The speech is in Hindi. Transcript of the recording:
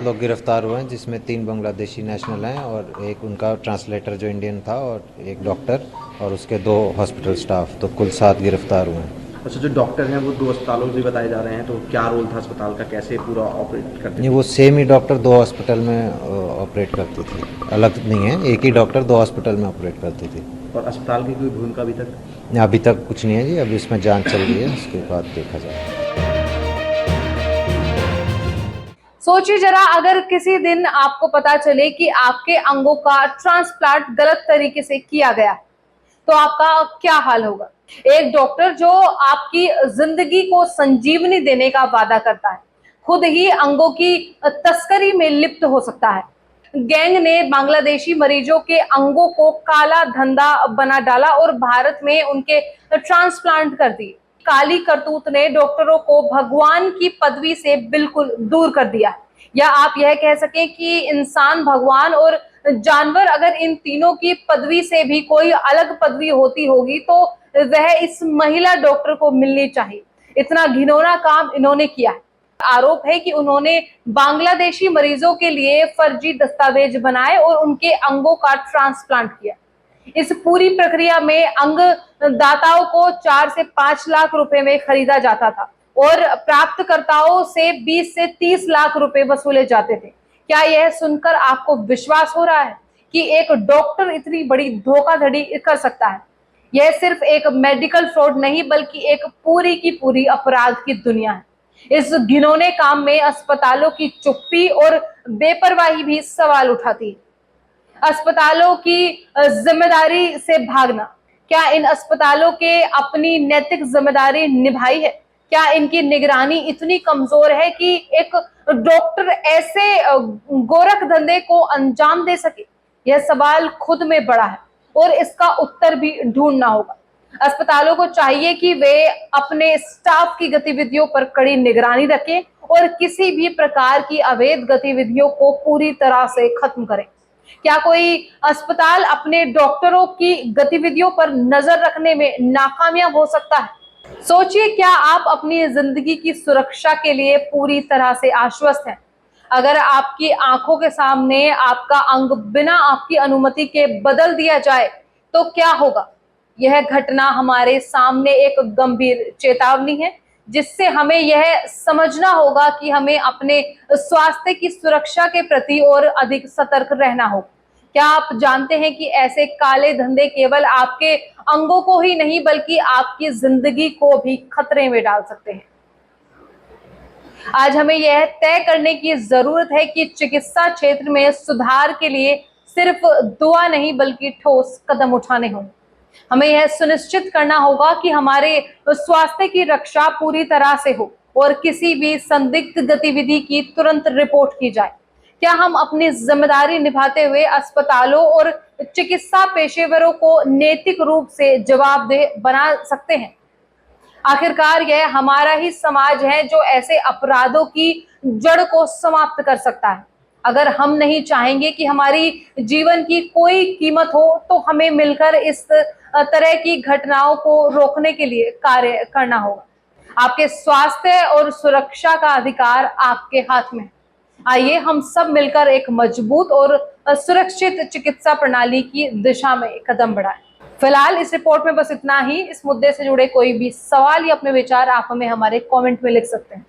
लोग गिरफ्तार हुए हैं, जिसमें 3 बांग्लादेशी नेशनल हैं और एक उनका ट्रांसलेटर जो इंडियन था और एक डॉक्टर और उसके 2 हॉस्पिटल स्टाफ, तो कुल 7 गिरफ्तार हुए हैं। अच्छा, जो डॉक्टर हैं वो 2 अस्पतालों से बताए जा रहे हैं, तो क्या रोल था अस्पताल का, कैसे पूरा ऑपरेट करते नहीं, थे? वो सेम ही डॉक्टर 2 हॉस्पिटल में ऑपरेट करती थी, अलग नहीं है, एक ही डॉक्टर 2 हॉस्पिटल में ऑपरेट करती थी। और अस्पताल की कोई भूमिका अभी तक? अभी तक कुछ नहीं है जी, अभी इसमें जांच चल रही है, उसके बाद देखा जाएगा। सोचिए जरा, अगर किसी दिन आपको पता चले कि आपके अंगों का ट्रांसप्लांट गलत तरीके से किया गया, तो आपका क्या हाल होगा। एक डॉक्टर जो आपकी जिंदगी को संजीवनी देने का वादा करता है, खुद ही अंगों की तस्करी में लिप्त हो सकता है। गैंग ने बांग्लादेशी मरीजों के अंगों को काला धंधा बना डाला और भारत में उनके ट्रांसप्लांट कर दिए। काली करतूत ने डॉक्टरों को भगवान की पदवी से बिल्कुल दूर कर दिया, या आप यह कह सकें कि इंसान, भगवान और जानवर, अगर इन तीनों की पदवी से भी कोई अलग पदवी होती होगी तो वह इस महिला डॉक्टर को मिलनी चाहिए। इतना घिनौना काम इन्होंने किया है। आरोप है कि उन्होंने बांग्लादेशी मरीजों के लिए फर्जी दस्तावेज बनाए और उनके अंगों का ट्रांसप्लांट किया। इस पूरी प्रक्रिया में अंग दाताओं को 4 से 5 लाख रुपए में खरीदा जाता था और प्राप्तकर्ताओं से 20 से 30 लाख रुपए वसूले जाते थे। क्या यह सुनकर आपको विश्वास हो रहा है कि एक डॉक्टर इतनी बड़ी धोखाधड़ी कर सकता है। यह सिर्फ एक मेडिकल फ्रॉड नहीं, बल्कि एक पूरी की पूरी अपराध की दुनिया है। इस घिनौने काम में अस्पतालों की चुप्पी और बेपरवाही भी सवाल उठाती है। अस्पतालों की जिम्मेदारी से भागना, क्या इन अस्पतालों के अपनी नैतिक जिम्मेदारी निभाई है? क्या इनकी निगरानी इतनी कमजोर है कि एक डॉक्टर ऐसे गोरख धंधे को अंजाम दे सके? यह सवाल खुद में बड़ा है और इसका उत्तर भी ढूंढना होगा। अस्पतालों को चाहिए कि वे अपने स्टाफ की गतिविधियों पर कड़ी निगरानी रखें और किसी भी प्रकार की अवैध गतिविधियों को पूरी तरह से खत्म करें। क्या कोई अस्पताल अपने डॉक्टरों की गतिविधियों पर नजर रखने में नाकामयाब हो सकता है? सोचिए, क्या आप अपनी जिंदगी की सुरक्षा के लिए पूरी तरह से आश्वस्त हैं? अगर आपकी आंखों के सामने आपका अंग बिना आपकी अनुमति के बदल दिया जाए तो क्या होगा? यह घटना हमारे सामने एक गंभीर चेतावनी है, जिससे हमें यह समझना होगा कि हमें अपने स्वास्थ्य की सुरक्षा के प्रति और अधिक सतर्क रहना होगा। क्या आप जानते हैं कि ऐसे काले धंधे केवल आपके अंगों को ही नहीं, बल्कि आपकी जिंदगी को भी खतरे में डाल सकते हैं। आज हमें यह तय करने की जरूरत है कि चिकित्सा क्षेत्र में सुधार के लिए सिर्फ दुआ नहीं, बल्कि ठोस कदम उठाने होंगे। हमें यह सुनिश्चित करना होगा कि हमारे स्वास्थ्य की रक्षा पूरी तरह से हो और किसी भी संदिग्ध गतिविधि की तुरंत रिपोर्ट की जाए। क्या हम अपनी जिम्मेदारी निभाते हुए अस्पतालों और चिकित्सा पेशेवरों को नैतिक रूप से जवाबदेह बना सकते हैं? आखिरकार यह हमारा ही समाज है जो ऐसे अपराधों की जड़ को समाप्त कर सकता है। अगर हम नहीं चाहेंगे कि हमारी जीवन की कोई कीमत हो, तो हमें मिलकर इस तरह की घटनाओं को रोकने के लिए कार्य करना होगा। आपके स्वास्थ्य और सुरक्षा का अधिकार आपके हाथ में है। आइए हम सब मिलकर एक मजबूत और सुरक्षित चिकित्सा प्रणाली की दिशा में कदम बढ़ाएं। फिलहाल इस रिपोर्ट में बस इतना ही। इस मुद्दे से जुड़े कोई भी सवाल या अपने विचार आप हमें हमारे कमेंट में लिख सकते हैं।